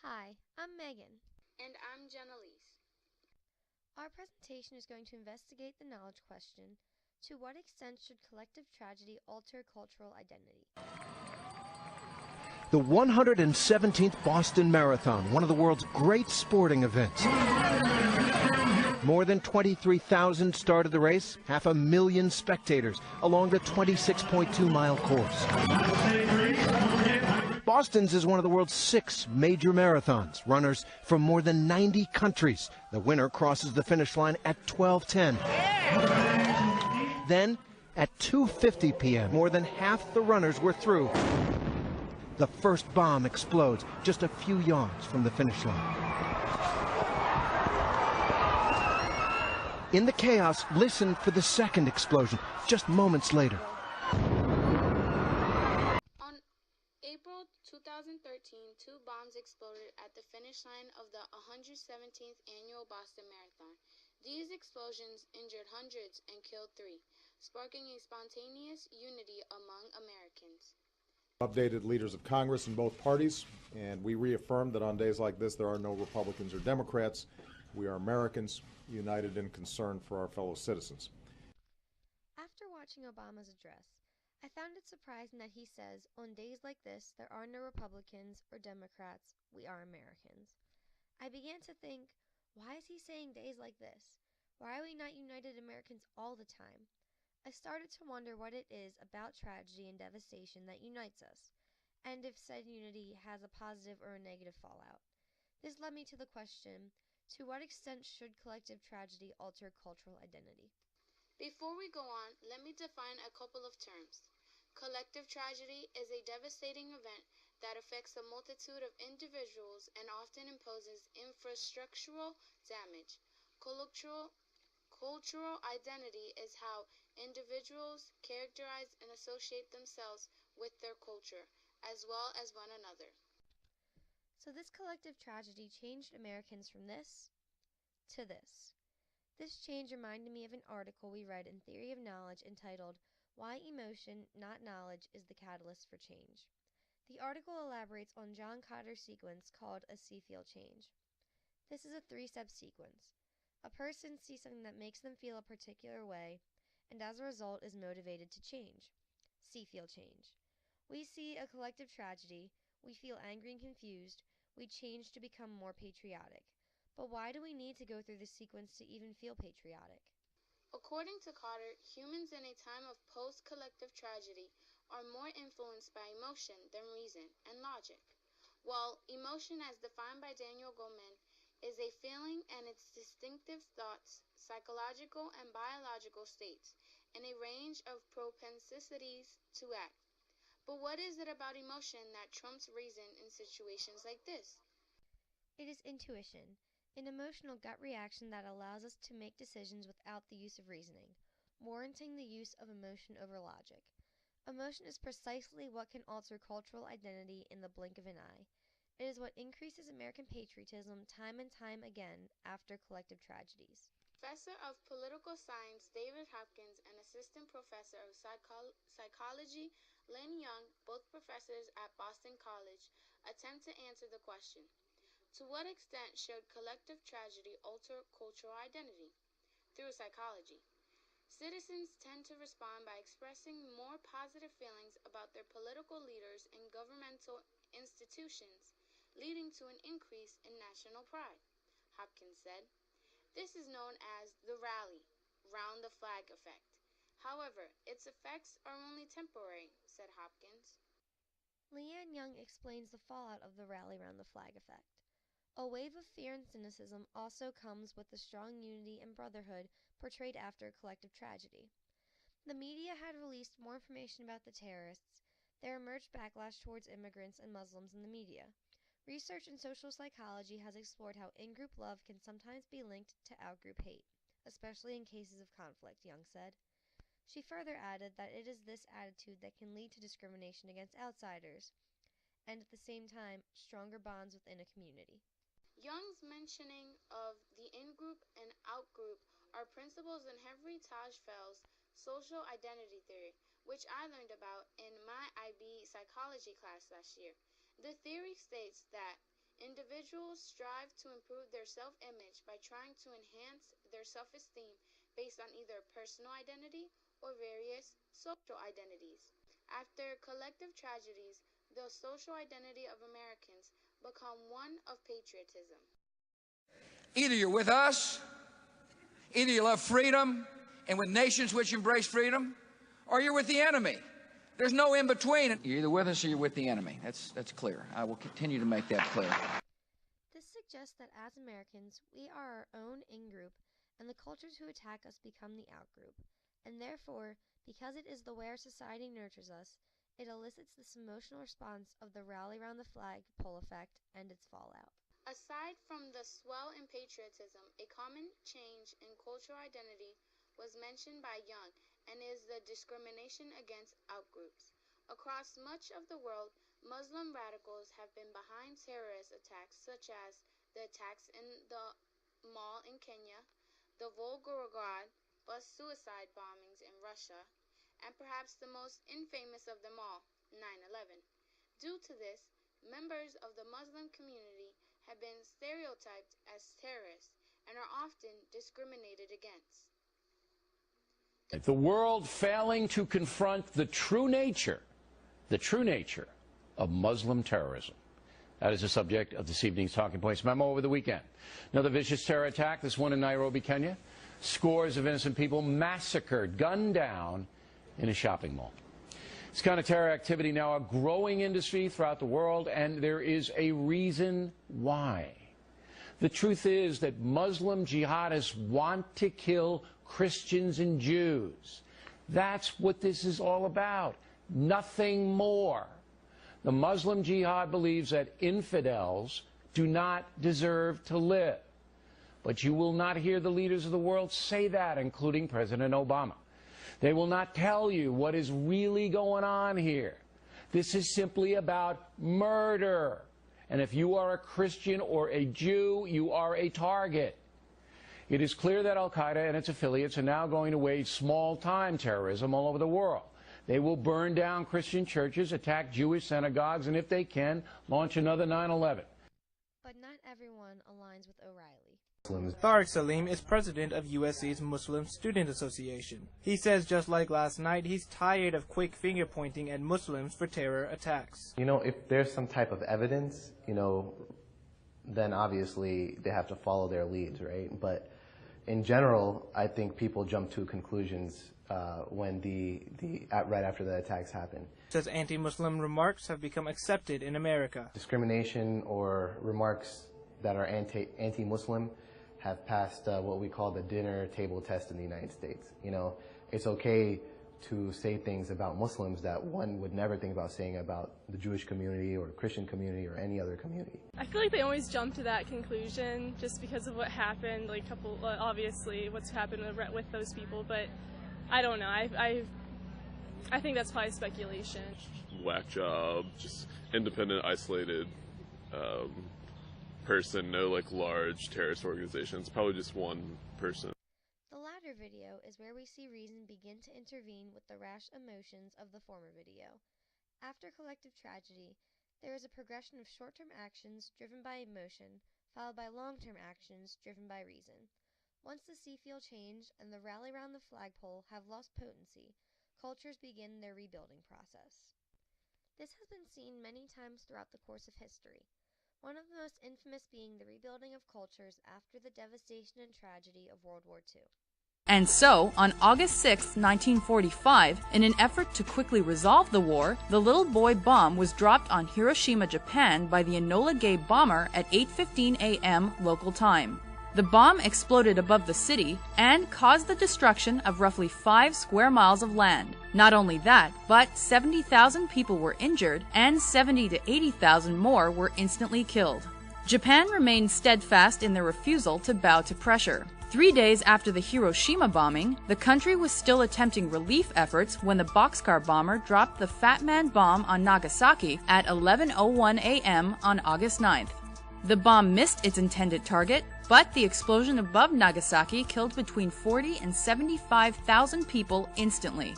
Hi, I'm Megan. And I'm Jannalise. Our presentation is going to investigate the knowledge question, to what extent should collective tragedy alter cultural identity? The 117th Boston Marathon, one of the world's great sporting events. More than 23,000 started the race, 500,000 spectators along the 26.2-mile course. Boston's is one of the world's 6 major marathons. Runners from more than 90 countries. The winner crosses the finish line at 12:10. Then, at 2:50 p.m., more than half the runners were through. The first bomb explodes just a few yards from the finish line. In the chaos, listen for the second explosion, just moments later. On April 2013, 2 bombs exploded at the finish line of the 117th annual Boston Marathon. These explosions injured hundreds and killed 3, sparking a spontaneous unity among Americans. Updated leaders of Congress in both parties, and we reaffirmed that on days like this there are no Republicans or Democrats. We are Americans, united in concern for our fellow citizens. After watching Obama's address, I found it surprising that he says, on days like this, there are no Republicans or Democrats, we are Americans. I began to think, why is he saying days like this? Why are we not united Americans all the time? I started to wonder what it is about tragedy and devastation that unites us, and if said unity has a positive or a negative fallout. This led me to the question, to what extent should collective tragedy alter cultural identity? Before we go on, let me define a couple of terms. Collective tragedy is a devastating event that affects a multitude of individuals and often imposes infrastructural damage. Cultural identity is how individuals characterize and associate themselves with their culture, as well as one another. So this collective tragedy changed Americans from this to this. This change reminded me of an article we read in Theory of Knowledge entitled, Why Emotion, Not Knowledge, is the Catalyst for Change. The article elaborates on John Cotter's sequence called a see-feel change. This is a 3-step sequence. A person sees something that makes them feel a particular way, and as a result is motivated to change. See-feel change. We see a collective tragedy, we feel angry and confused, we change to become more patriotic. But why do we need to go through this sequence to even feel patriotic? According to Cotter, humans in a time of post-collective tragedy are more influenced by emotion than reason and logic. While emotion, as defined by Daniel Goleman, is a feeling and its distinctive thoughts, psychological and biological states, and a range of propensities to act. But what is it about emotion that trumps reason in situations like this? It is intuition, an emotional gut reaction that allows us to make decisions without the use of reasoning, warranting the use of emotion over logic. Emotion is precisely what can alter cultural identity in the blink of an eye. It is what increases American patriotism time and time again after collective tragedies. Professor of Political Science David Hopkins and Assistant Professor of Psychology Lynn Young, both professors at Boston College, attempt to answer the question, to what extent should collective tragedy alter cultural identity? Through psychology. Citizens tend to respond by expressing more positive feelings about their political leaders and governmental institutions, leading to an increase in national pride, Hopkins said. This is known as the rally, round the flag effect. However, its effects are only temporary, said Hopkins. Leanne Young explains the fallout of the rally round the flag effect. A wave of fear and cynicism also comes with the strong unity and brotherhood portrayed after a collective tragedy. The media had released more information about the terrorists. There emerged backlash towards immigrants and Muslims in the media. Research in social psychology has explored how in-group love can sometimes be linked to out-group hate, especially in cases of conflict, Young said. She further added that it is this attitude that can lead to discrimination against outsiders, and at the same time, stronger bonds within a community. Young's mentioning of the in-group and out-group are principles in Henry Tajfeld's social identity theory, which I learned about in my IB psychology class last year. The theory states that Individuals strive to improve their self-image by trying to enhance their self-esteem based on either personal identity or various social identities. After collective tragedies, the social identity of Americans become one of patriotism. Either you're with us, either you love freedom and with nations which embrace freedom, or you're with the enemy. There's no in between. You're either with us or you're with the enemy. That's clear. I will continue to make that clear. This suggests that as Americans, we are our own in-group, and the cultures who attack us become the out-group. And therefore, because it is the way our society nurtures us, it elicits this emotional response of the rally round the flagpole effect and its fallout. Aside from the swell in patriotism, a common change in cultural identity was mentioned by Young and is the discrimination against outgroups. Across much of the world, Muslim radicals have been behind terrorist attacks such as the attacks in the mall in Kenya, the Volgograd bus suicide bombings in Russia, and perhaps the most infamous of them all, 9/11. Due to this, members of the Muslim community have been stereotyped as terrorists and are often discriminated against. The world failing to confront the true nature of Muslim terrorism. That is the subject of this evening's Talking Points memo over the weekend. Another vicious terror attack, this one in Nairobi, Kenya. Scores of innocent people massacred, gunned down in a shopping mall. This kind of terror activity now a growing industry throughout the world, and there is a reason why. The truth is that Muslim jihadists want to kill Christians and Jews. That's what this is all about. Nothing more. The Muslim jihad believes that infidels do not deserve to live. But you will not hear the leaders of the world say that, including President Obama. They will not tell you what is really going on here. This is simply about murder. And if you are a Christian or a Jew, you are a target. It is clear that al-Qaeda and its affiliates are now going to wage small-time terrorism all over the world. They will burn down Christian churches, attack Jewish synagogues, and if they can, launch another 9/11. But not everyone aligns with O'Reilly. Tariq Salim is president of USC's Muslim Student Association. He says just like last night, he's tired of quick finger pointing at Muslims for terror attacks. If there's some type of evidence, then obviously they have to follow their leads, right? But in general, I think people jump to conclusions when right after the attacks happen. Says anti-Muslim remarks have become accepted in America. Discrimination or remarks that are anti-Muslim have passed what we call the dinner table test in the United States. It's okay to say things about Muslims that one would never think about saying about the Jewish community or Christian community or any other community. I feel like they always jump to that conclusion just because of what happened, obviously what's happened with those people, but I don't know. I think that's probably speculation. Whack job, just independent, isolated person, no large terrorist organizations, probably just one person. The latter video is where we see reason begin to intervene with the rash emotions of the former video. After collective tragedy, there is a progression of short-term actions driven by emotion, followed by long-term actions driven by reason. Once the sea field change and the rally round the flagpole have lost potency, cultures begin their rebuilding process. This has been seen many times throughout the course of history, one of the most infamous being the rebuilding of cultures after the devastation and tragedy of World War II. And so, on August 6, 1945, in an effort to quickly resolve the war, the little boy bomb was dropped on Hiroshima, Japan by the Enola Gay bomber at 8:15 a.m. local time. The bomb exploded above the city and caused the destruction of roughly 5 square miles of land. Not only that, but 70,000 people were injured and 70 to 80,000 more were instantly killed. Japan remained steadfast in their refusal to bow to pressure. 3 days after the Hiroshima bombing, the country was still attempting relief efforts when the boxcar bomber dropped the Fat Man bomb on Nagasaki at 11:01 a.m. on August 9th. The bomb missed its intended target, but the explosion above Nagasaki killed between 40 and 75,000 people instantly.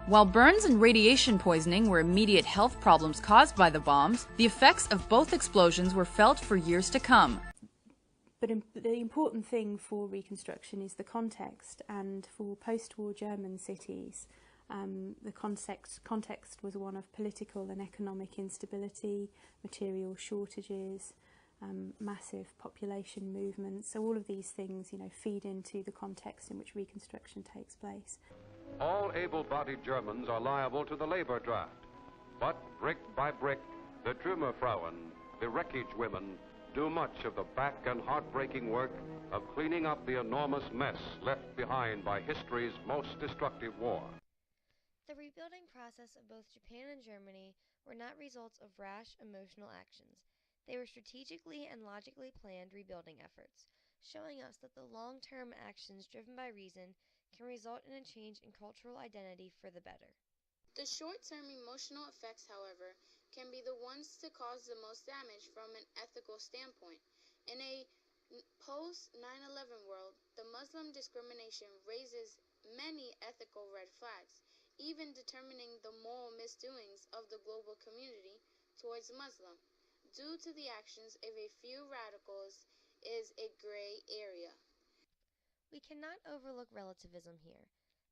While burns and radiation poisoning were immediate health problems caused by the bombs, the effects of both explosions were felt for years to come. But the important thing for reconstruction is the context, and for post-war German cities, the context was one of political and economic instability, material shortages, massive population movements. So all of these things, feed into the context in which reconstruction takes place. All able-bodied Germans are liable to the labor draft, but brick by brick, the Trümmerfrauen, the wreckage women, do much of the back and heartbreaking work of cleaning up the enormous mess left behind by history's most destructive war. The rebuilding process of both Japan and Germany were not results of rash, emotional actions. They were strategically and logically planned rebuilding efforts, showing us that the long-term actions driven by reason can result in a change in cultural identity for the better. The short-term emotional effects, however, can be the ones to cause the most damage from an ethical standpoint. In a post-9/11 world, the Muslim discrimination raises many ethical red flags, even determining the moral misdoings of the global community towards Muslim, due to the actions of a few radicals, is a gray area. We cannot overlook relativism here.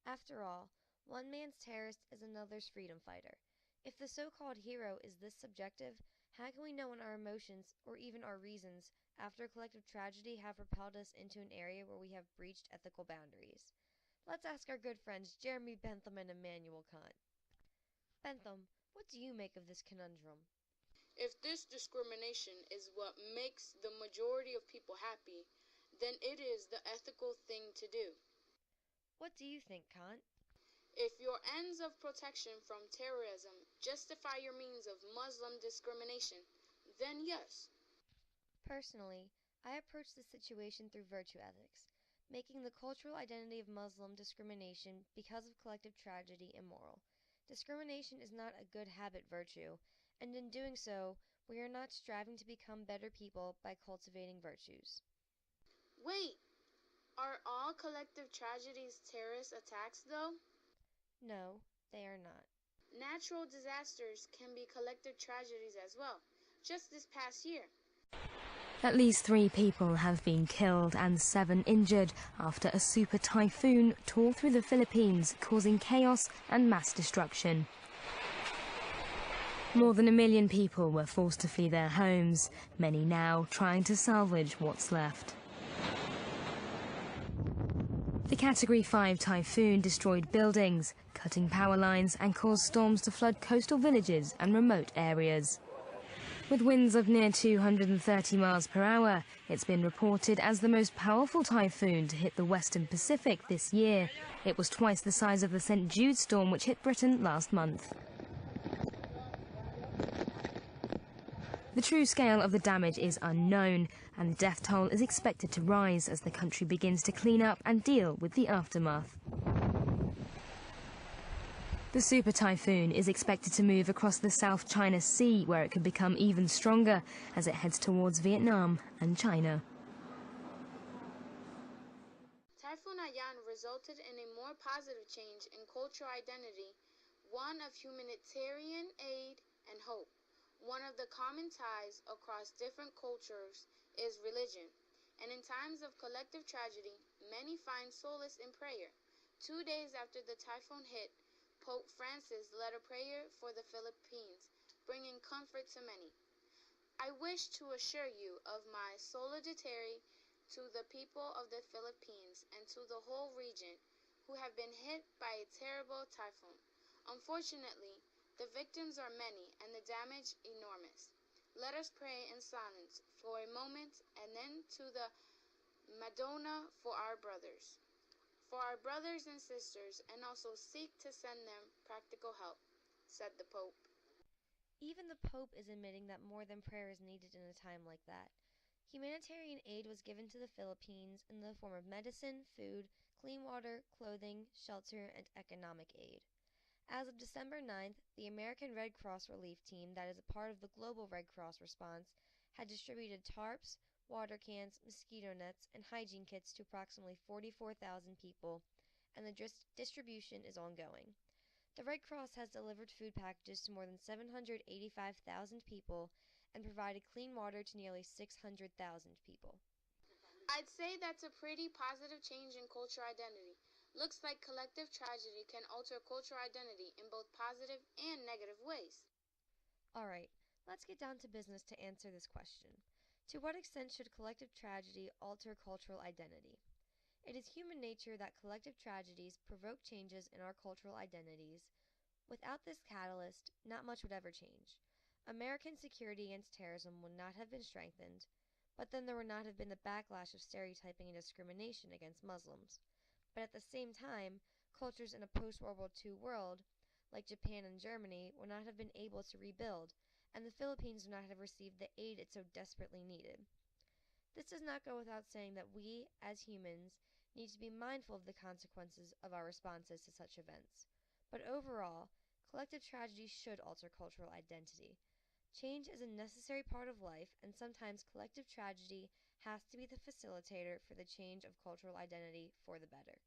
After all, one man's terrorist is another's freedom fighter. If the so-called hero is this subjective, how can we know when our emotions, or even our reasons, after collective tragedy have propelled us into an area where we have breached ethical boundaries? Let's ask our good friends Jeremy Bentham and Immanuel Kant. Bentham, what do you make of this conundrum? If this discrimination is what makes the majority of people happy, then it is the ethical thing to do. What do you think, Kant? If your ends of protection from terrorism justify your means of Muslim discrimination, then yes. Personally, I approach this situation through virtue ethics, making the cultural identity of Muslim discrimination because of collective tragedy immoral. Discrimination is not a good habit virtue, and in doing so, we are not striving to become better people by cultivating virtues. Wait, are all collective tragedies terrorist attacks, though? No, they are not. Natural disasters can be collective tragedies as well, just this past year. At least 3 people have been killed and 7 injured after a super typhoon tore through the Philippines, causing chaos and mass destruction. More than 1 million people were forced to flee their homes, many now trying to salvage what's left. The Category 5 typhoon destroyed buildings, cutting power lines and caused storms to flood coastal villages and remote areas. With winds of near 230 miles per hour, it's been reported as the most powerful typhoon to hit the Western Pacific this year. It was twice the size of the St. Jude storm which hit Britain last month. The true scale of the damage is unknown, and the death toll is expected to rise as the country begins to clean up and deal with the aftermath. The super typhoon is expected to move across the South China Sea, where it could become even stronger as it heads towards Vietnam and China. Typhoon Haiyan resulted in a more positive change in cultural identity, one of humanitarian aid and hope. One of the common ties across different cultures is religion, and in times of collective tragedy, many find solace in prayer. 2 days after the typhoon hit, Pope Francis led a prayer for the Philippines, bringing comfort to many. I wish to assure you of my solidarity to the people of the Philippines and to the whole region who have been hit by a terrible typhoon. Unfortunately, the victims are many and the damage enormous. Let us pray in silence for a moment and then to the Madonna for our brothers and sisters, and also seek to send them practical help, said the Pope. Even the Pope is admitting that more than prayer is needed in a time like that. Humanitarian aid was given to the Philippines in the form of medicine, food, clean water, clothing, shelter, and economic aid. As of December 9th, the American Red Cross relief team that is a part of the global Red Cross response had distributed tarps, water cans, mosquito nets, and hygiene kits to approximately 44,000 people, and the distribution is ongoing. The Red Cross has delivered food packages to more than 785,000 people and provided clean water to nearly 600,000 people. I'd say that's a pretty positive change in cultural identity. Looks like collective tragedy can alter cultural identity in both positive and negative ways. Alright, let's get down to business to answer this question. To what extent should collective tragedy alter cultural identity? It is human nature that collective tragedies provoke changes in our cultural identities. Without this catalyst, not much would ever change. American security against terrorism would not have been strengthened, but then there would not have been the backlash of stereotyping and discrimination against Muslims. But at the same time, cultures in a post-World War II world, like Japan and Germany, would not have been able to rebuild, and the Philippines would not have received the aid it so desperately needed. This does not go without saying that we, as humans, need to be mindful of the consequences of our responses to such events. But overall, collective tragedy should alter cultural identity. Change is a necessary part of life, and sometimes collective tragedy has to be the facilitator for the change of cultural identity for the better.